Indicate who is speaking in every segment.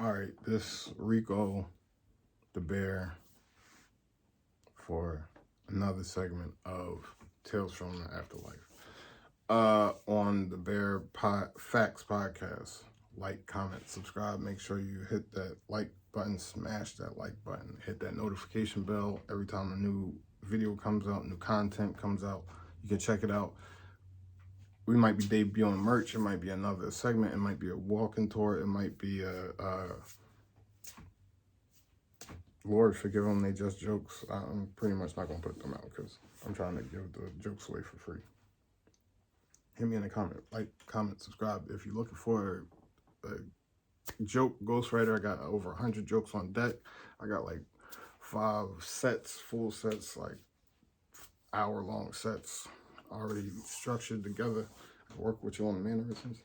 Speaker 1: All right, this Rico DaBear for another segment of Tales from the Afterlife. On the Bear Facts podcast, like, comment, subscribe. Make sure you hit that like button, smash that like button, hit that notification bell every time a new video comes out, new content comes out. You can check it out. We might be debuting merch. It might be another segment. It might be a walking tour. It might be a Lord forgive them, they just jokes. I'm pretty much not going to put them out because I'm trying to give the jokes away for free. Hit me in the comment. Like, comment, subscribe. If you're looking for a joke ghostwriter, I got over 100 jokes on deck. I got like 5 sets, full sets, like hour-long sets already structured together. I can work with you on the mannerisms.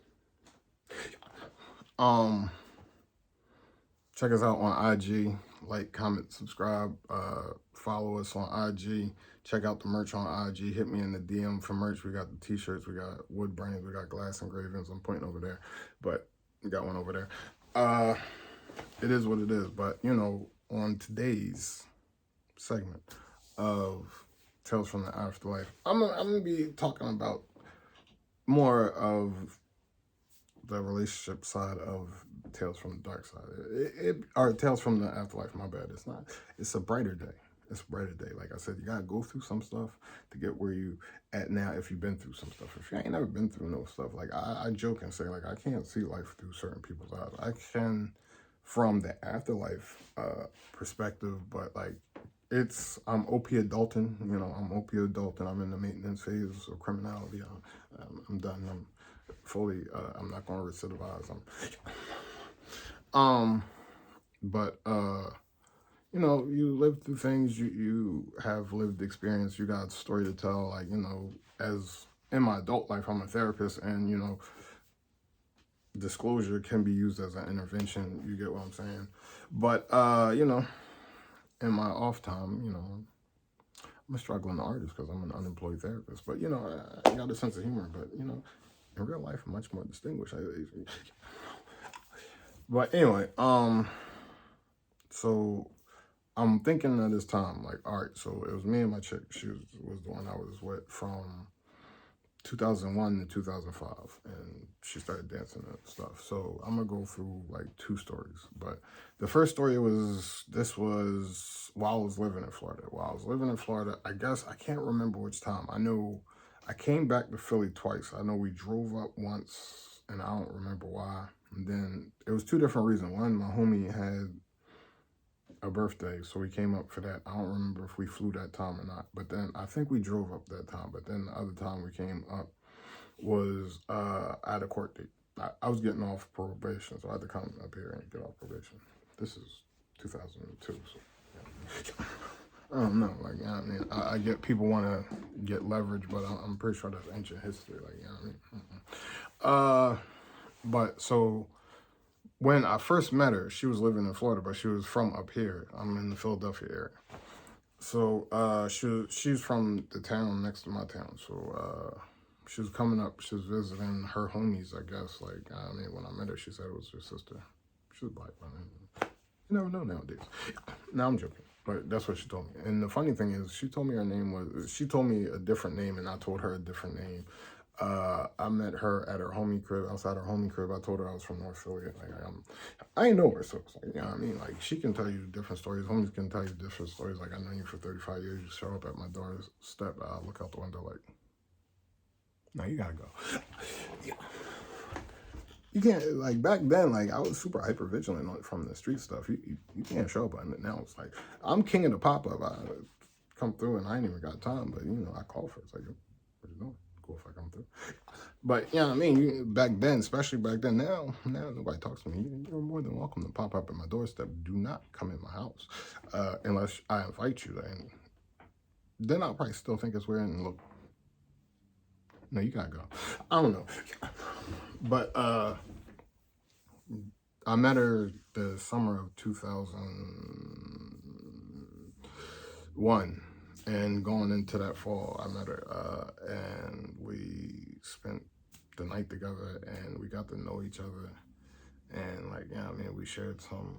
Speaker 1: Check us out on IG. Like, comment, subscribe, follow us on IG. Check out the merch on IG. Hit me in the DM for merch. We got the t-shirts, we got wood brains, we got glass engravings. I'm pointing over there, but we got one over there. It is what it is. But, you know, on today's segment of Tales from the Afterlife, I'm going to be talking about more of the relationship side of Tales from the Dark Side. Or Tales from the Afterlife, my bad. It's not. It's a brighter day. It's a brighter day. Like I said, you got to go through some stuff to get where you at now if you've been through some stuff. If you ain't never been through no stuff, like I joke and say, like, I can't see life through certain people's eyes. I can from the afterlife perspective, but like I'm opiate Dalton, you know, I'm opiate Dalton. I'm in the maintenance phase of criminality. I'm done. I'm fully, I'm not going to recidivize. But you know, you live through things, you have lived experience, you got a story to tell. Like, you know, as in my adult life, I'm a therapist, and, you know, disclosure can be used as an intervention. You get what I'm saying? But, you know, in my off time, you know, I'm a struggling artist because I'm an unemployed therapist. But, you know, I got a sense of humor. But, you know, in real life, I'm much more distinguished. But anyway, so I'm thinking of this time, like, all right, so it was me and my chick. She was the one I was with from 2001 to 2005, and she started dancing and stuff. So I'm gonna go through like 2 stories. But the first story this was while I was living in Florida. While I was living in Florida, I guess I can't remember which time. I know I came back to Philly twice. I know we drove up once, and I don't remember why. And then it was 2 different reasons. One, my homie had a birthday, so we came up for that. I don't remember if we flew that time or not, but then I think we drove up that time. But then the other time we came up was I had a court date. I was getting off probation, so I had to come up here and get off probation. This is 2002, so yeah. I don't know, like, you know what I mean? I get people want to get leverage, but I'm pretty sure that's ancient history, like, you know what I mean? But so when I first met her, she was living in Florida, but she was from up here. I'm in the Philadelphia area. So she's from the town next to my town. So she was coming up. She was visiting her homies, I guess. Like, I mean, when I met her, she said it was her sister. She was black. I mean, you never know nowadays. Now I'm joking, but that's what she told me. And the funny thing is, she told me her name was. She told me a different name, and I told her a different name. I met her at her homie crib, outside her homie crib. I told her I was from North Philly. Like, I ain't know her, so it's like, you know what I mean? Like, she can tell you different stories. Homies can tell you different stories. Like, I know you for 35 years. You show up at my doorstep, I look out the window like, no, you gotta go. Yeah. You can't, like, back then, like, I was super hyper vigilant from the street stuff. You can't show up on it. Now it's like, I'm king of the pop-up. I come through and I ain't even got time, but, you know, I call for it. It's like, what you doing? Cool if I come through. But, you know what I mean? Back then, especially back then, now nobody talks to me. You're more than welcome to pop up at my doorstep. Do not come in my house unless I invite you. And then I'll probably still think it's weird and look, no, you gotta go. I don't know. But I met her the summer of 2001. And going into that fall, I met her, and we spent the night together, and we got to know each other. And like, yeah, I mean, we shared some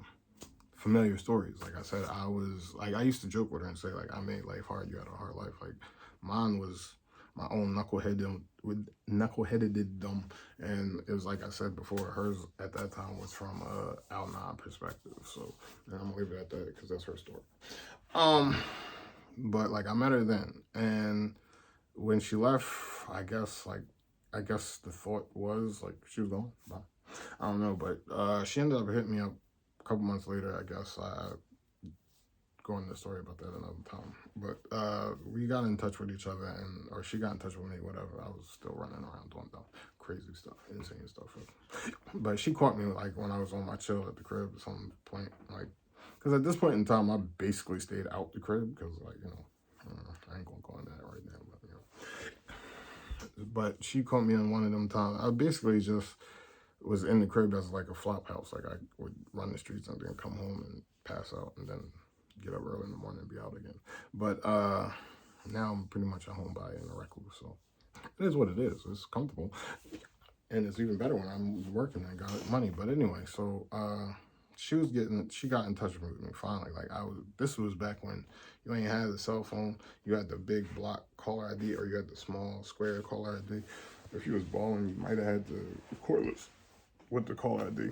Speaker 1: familiar stories. Like I said, I used to joke with her and say, like, I made life hard, you had a hard life. Like, mine was my own knuckleheaded, and it was like I said before, hers at that time was from a Al-Anon perspective. So, and I'm gonna leave it at that because that's her story. But like I met her then, and when she left, I guess the thought was like she was gone. Bye. I don't know, but she ended up hitting me up a couple months later. I guess I go into the story about that another time. But we got in touch with each other, or she got in touch with me, whatever. I was still running around doing crazy stuff, insane stuff. But she caught me like when I was on my chill at the crib at some point, like, because at this point in time, I basically stayed out the crib because, like, I ain't gonna go on that right now, but she caught me in one of them times. I basically just was in the crib as like a flop house. Like I would run the streets and then come home and pass out and then get up early in the morning and be out again. But now I'm pretty much a homebody and a recluse, so it is what it is. It's comfortable, and it's even better when I'm working and got money. But anyway, so she got in touch with me finally. Like this was back when you ain't had the cell phone. You had the big block caller ID, or you had the small square caller ID. If you was balling, you might have had the cordless with the caller ID.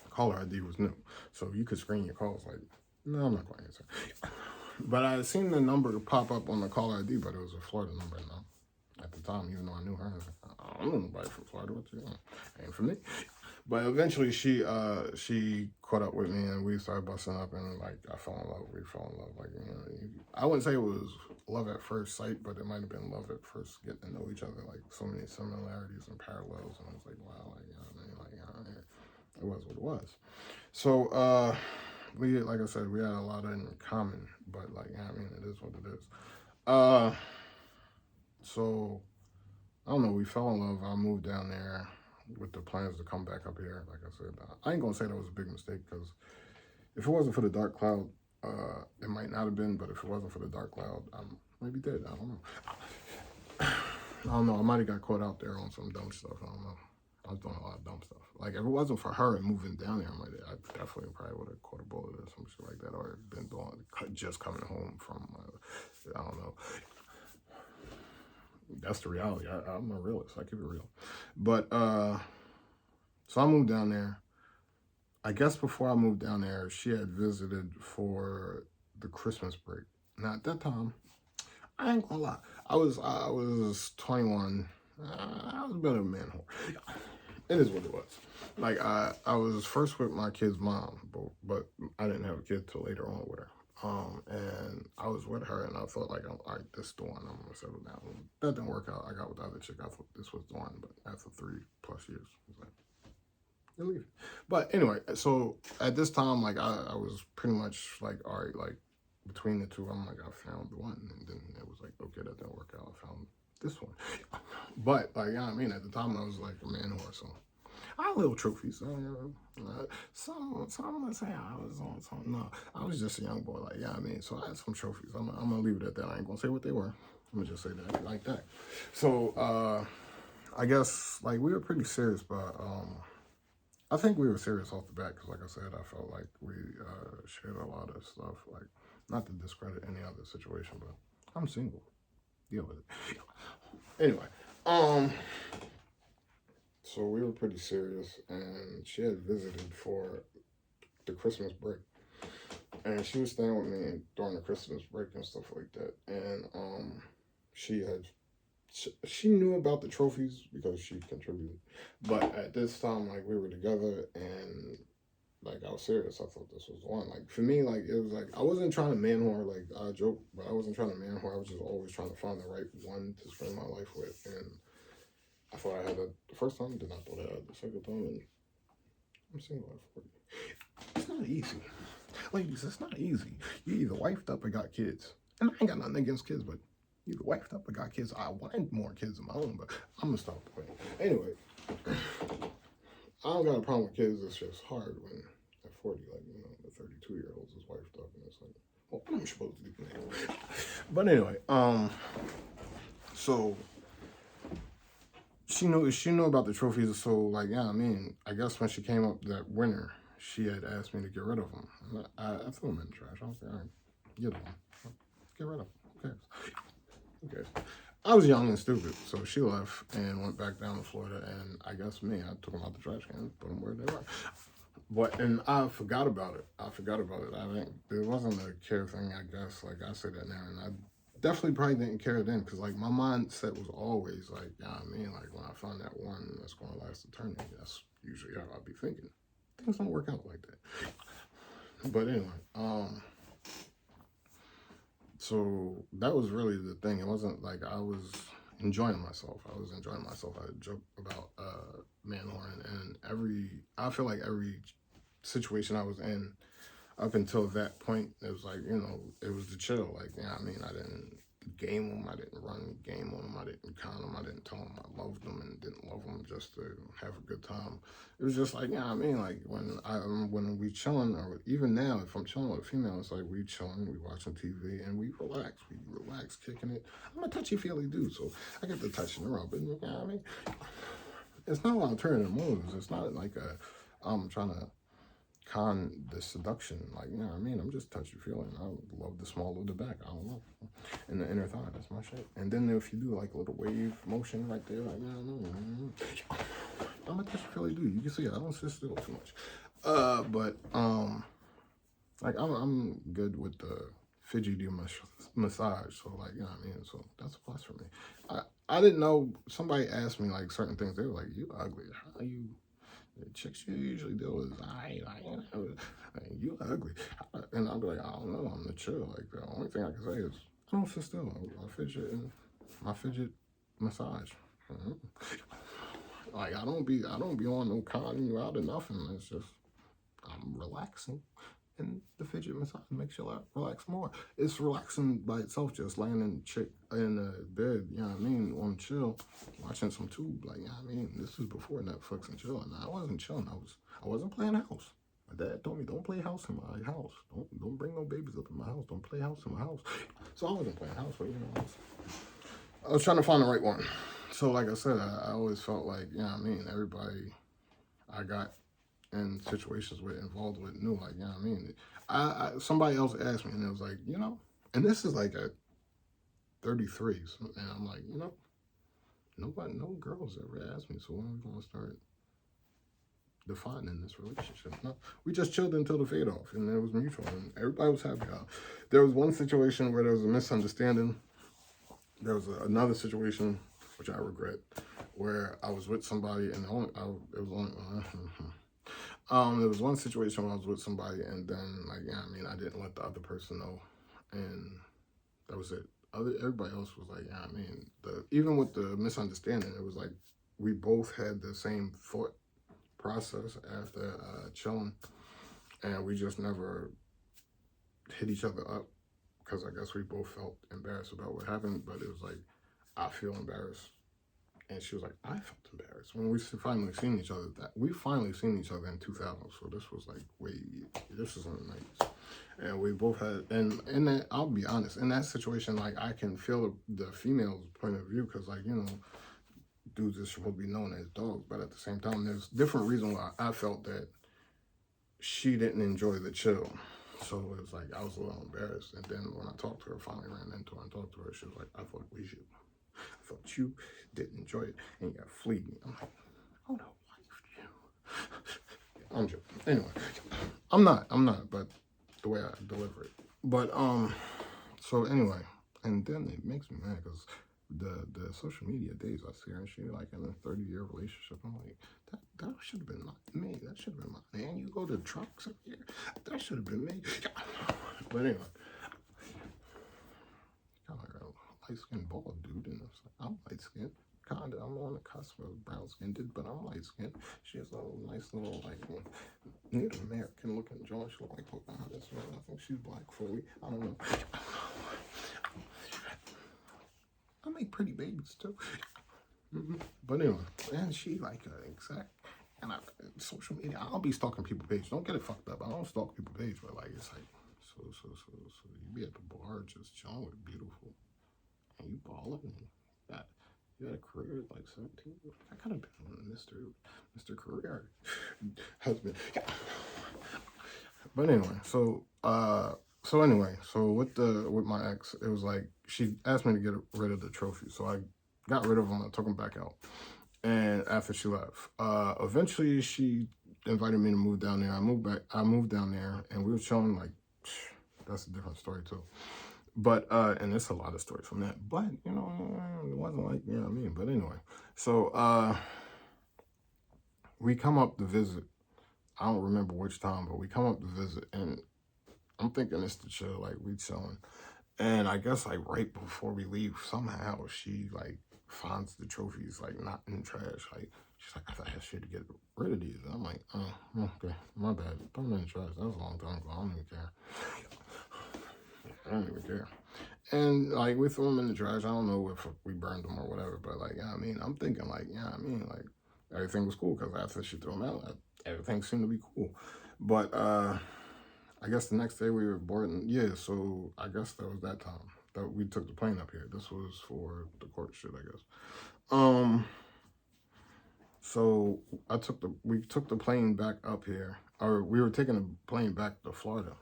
Speaker 1: Caller ID was new, so you could screen your calls. Like, no, I'm not going to answer. But I had seen the number pop up on the caller ID, but it was a Florida number now. At the time, even though I knew her, I don't know nobody from Florida. What you want? Ain't for me. But eventually, she caught up with me, and we started busting up, and like I fell in love. We fell in love. Like, I wouldn't say it was love at first sight, but it might have been love at first getting to know each other. Like so many similarities and parallels, and I was like, wow, like it was what it was. So like I said, we had a lot in common, but like, it is what it is. So I don't know, we fell in love. I moved down there with the plans to come back up here. Like I said, I ain't gonna say that was a big mistake, because if it wasn't for the dark cloud, it might not have been, but if it wasn't for the dark cloud, I might be dead. I don't know. I might have got caught out there on some dumb stuff. I don't know. I was doing a lot of dumb stuff. Like, if it wasn't for her and moving down there, I definitely probably would have caught a bullet or some shit like that, or been just coming home from, I don't know. That's the reality. I'm a realist. I keep it real. But, so I moved down there. I guess before I moved down there, she had visited for the Christmas break. Now, at that time, I ain't gonna lie. I was 21. I was a bit of a man whore. It is what it was. Like, I was first with my kid's mom, but I didn't have a kid till later on with her. And I was with her, and I thought, like, all right, this is the one. I'm gonna settle down. That didn't work out. I got with the other chick. I thought this was the one, but after 3+ years, I was like, you're leaving. But anyway, so at this time, like, I was pretty much like, all right, like, between the two, I'm like, I found the one. And then it was like, okay, that didn't work out. I found this one. But, like, at the time, I was like a man whore, so I had little trophies. Some would say I was on something. No, I was just a young boy, like, so I had some trophies. I'm gonna leave it at that. I ain't gonna say what they were. I'm gonna just say that like that. So, I guess, like, we were pretty serious, but, I think we were serious off the bat, because, like I said, I felt like we shared a lot of stuff. Like, not to discredit any other situation, but I'm single. Deal with it. Anyway, so we were pretty serious, and she had visited for the Christmas break, and she was staying with me during the Christmas break and stuff like that. And she knew about the trophies because she contributed, but at this time, like, we were together, and like, I was serious. I thought this was the one. Like, for me, like, it was like, I wasn't trying to man whore, like, I joke, but I wasn't trying to man whore. I was just always trying to find the right one to spend my life with. And I thought I had it the first time, then I thought I had it the second time, and I'm single at 40. It's not easy. Ladies, it's not easy. You either wifed up or got kids. And I ain't got nothing against kids, but you either wifed up or got kids. I wanted more kids of my own, but I'm gonna stop the way. Anyway, I don't got a problem with kids. It's just hard when at 40, like, the 32-year-olds is wifed up, and it's like, well, what am I supposed to do now? But anyway, so she knew about the trophies. So like, yeah, I mean, I guess when she came up that winter, she had asked me to get rid of them. I threw them in the trash. I was like, all right, get them. Get rid of them. Who cares? Who cares? I was young and stupid, so she left and went back down to Florida. And I guess I took them out the trash can, put them where they were. And I forgot about it. I think there wasn't a care thing, I guess. Like, I say that now, and I definitely probably didn't care then, because like my mindset was always like, like when I find that one that's going to last eternity, that's usually how I'd be thinking. Things don't work out like that. But anyway, so that was really the thing. It wasn't like I was enjoying myself. I was enjoying myself. I joke about Manhorn, and I feel like every situation I was in up until that point, it was like, it was the chill. Like, I didn't game them. I didn't run game on them. I didn't con them. I didn't tell them I loved them and didn't love them just to have a good time. It was just like, like when we chilling, or even now, if I'm chilling with a female, it's like we chilling, we watching TV, and we relax, kicking it. I'm a touchy-feely dude, so I get the touching her up, and you know what I mean? It's not like I'm turning moves. It's not like I'm trying to con the seduction, like, I'm just touchy-feeling. I love the small of the back, I don't know, and the inner thigh, that's my shit. And then if you do like a little wave motion right there, like, I'm a touchy-feely dude. You can see I don't sit still too much. But like I'm good with the fidgety massage, so like, so that's a plus for me. I didn't know, somebody asked me like certain things, they were like, you ugly, how you, the chicks you usually deal with, you ugly. And I'll be like, I don't know, I'm the chill. Like, the only thing I can say is, I don't sit still. I fidget, and my fidget massage. Like, I don't be on no conning you out or nothing. It's just, I'm relaxing. And the fidget massage makes you relax more. It's relaxing by itself, just laying in the bed, on chill, watching some tube, like, this is before Netflix and chill, and I wasn't chilling, I wasn't playing house. My dad told me, don't play house in my house. Don't bring no babies up in my house. Don't play house in my house. So I wasn't playing house, but I was trying to find the right one. So like I said, I always felt like, everybody I got in situations with, involved with, knew, like, I somebody else asked me, and it was like, and this is like at 33, so, and I'm like, no girls ever asked me, so when are we going to start defining this relationship? No, we just chilled until the fade off, and it was mutual, and everybody was happy. There was one situation where there was a misunderstanding. There was another situation, which I regret, where I was with somebody, and there was one situation where I was with somebody, and then, like, I didn't let the other person know, and that was it. Everybody else was like, even with the misunderstanding, it was like we both had the same thought process after chilling, and we just never hit each other up, because I guess we both felt embarrassed about what happened, but it was like, I feel embarrassed. And she was like, I felt embarrassed. When we finally seen each other, we finally seen each other in 2000. So this was like this was in the 90s. And we both had, and in that, I'll be honest, in that situation, like, I can feel the female's point of view, because, like, dudes are supposed to be known as dogs. But at the same time, there's different reasons why I felt that she didn't enjoy the chill. So it was like, I was a little embarrassed. And then when I talked to her, finally ran into her and talked to her, she was like, I thought you didn't enjoy it, and you got fleeing. I'm like, oh no, I'm joking. Anyway, I'm not, but the way I deliver it. But so anyway, and then it makes me mad, because the social media days I see her, and she like in a 30-year relationship. I'm like, that should have been me. That should have been mine. And you go to trucks up here. That should have been me. But anyway, kind of like a light-skinned bald dude, and I'm light-skinned. Kinda, I'm on the cusp of brown-skinned, but I'm light-skinned. She has a nice little, like, Native American-looking jaw. She look like Pocahontas. I think she's black fully. I don't know. I make pretty babies too. But anyway, and she like exact. And social media, I'll be stalking people's page. Don't get it fucked up. I don't stalk people's page, but like, it's like, so you be at the bar just chilling with beautiful, and you balling, and that You had a career at like 17? I could have been Mr. Career husband. Yeah. But anyway, so with my ex, it was like she asked me to get rid of the trophy, so I got rid of them. I took them back out, and after she left, eventually she invited me to move down there. I moved down there, and we were chilling. Like, that's a different story too. But and there's a lot of stories from that. But you know, it wasn't like, you know what I mean. But anyway, so we come up to visit. I don't remember which time, but we come up to visit, and I'm thinking it's the chill, like we chilling. And I guess like right before we leave, somehow she like finds the trophies like not in the trash. Like she's like, I thought I had shit to get rid of these. And I'm like, oh, okay, my bad. Throw them in the trash. That was a long time ago. I don't even care. I don't even care. And like we threw them in the trash. I don't know if we burned them or whatever, but like, yeah, I mean, I'm thinking like, yeah, I mean, like everything was cool because after she threw them out, everything seemed to be cool. But I guess the next day we were boarding. Yeah, so I guess that was that time that we took the plane up here. This was for the court shit, I guess. So we took the plane back up here, or we were taking the plane back to Florida,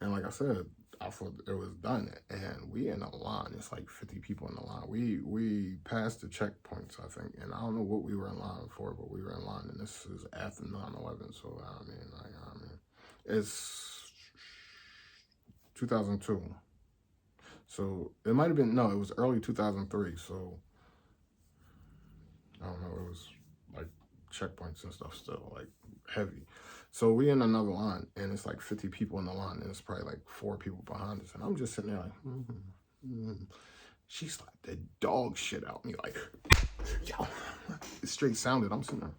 Speaker 1: and like I said, I thought it was done, and we in a line. It's like 50 people in the line. We passed the checkpoints, I think, and I don't know what we were in line for, but we were in line, and this is after 9/11. So I mean, it's 2002. So it might have been, no, it was early 2003. So I don't know, it was like checkpoints and stuff still, like heavy. So we in another line, and it's like 50 people in the line, and it's probably like 4 people behind us. And I'm just sitting there like, She slapped the dog shit out me, like, yo, it straight sounded. I'm sitting there.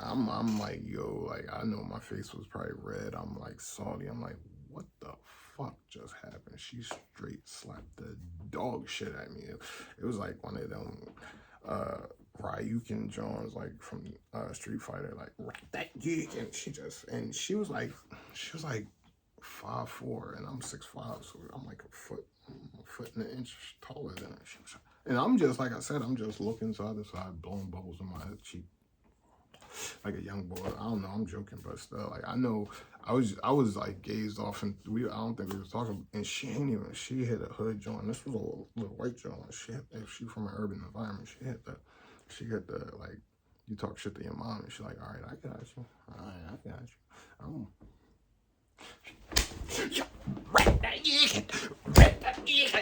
Speaker 1: I'm like, yo, like, I know my face was probably red. I'm like salty. I'm like, what the fuck just happened? She straight slapped the dog shit at me. It was like one of them Ryukin Jones, like from Street Fighter, like that geek, and she was like 5'4", and I'm 6'5", so I'm like a foot and an inch taller than her. And I'm just, like I said, I'm just looking side to side, blowing bubbles in my head cheek. Like a young boy. I don't know, I'm joking, but still, like, I know I was like gazed off, and I don't think we was talking, and she hit a hood joint. This was a little white joint. She from an urban environment. She hit the like, you talk shit to your mom, and she's like, all right, I got you. All right, I got you.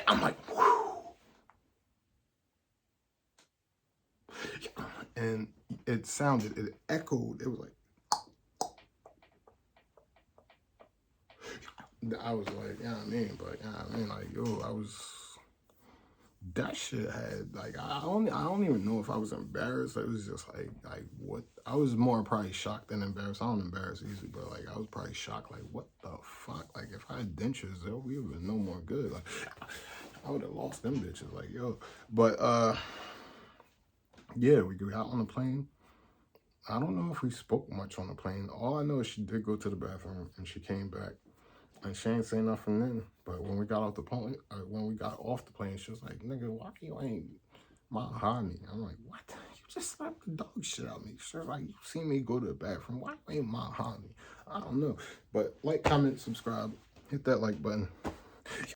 Speaker 1: I'm like, whew. And it echoed. It was like, I was like, yeah, I mean, but yeah, I mean, like, yo, that shit had, like, I don't even know if I was embarrassed. It was just like what, I was more probably shocked than embarrassed. I don't embarrass easily, but like, I was probably shocked, like, what the fuck? Like, if I had dentures, we would have been no more good. Like, I would have lost them bitches, like, yo. But yeah, we got on the plane. I don't know if we spoke much on the plane. All I know is she did go to the bathroom, and she came back, and she ain't say nothing then. But when we got off the plane, she was like, nigga, why you ain't me? I'm like, what? You just slapped the dog shit out of me. She was like, you seen me go to the bathroom. Why you ain't me? I don't know. But like, comment, subscribe, hit that like button.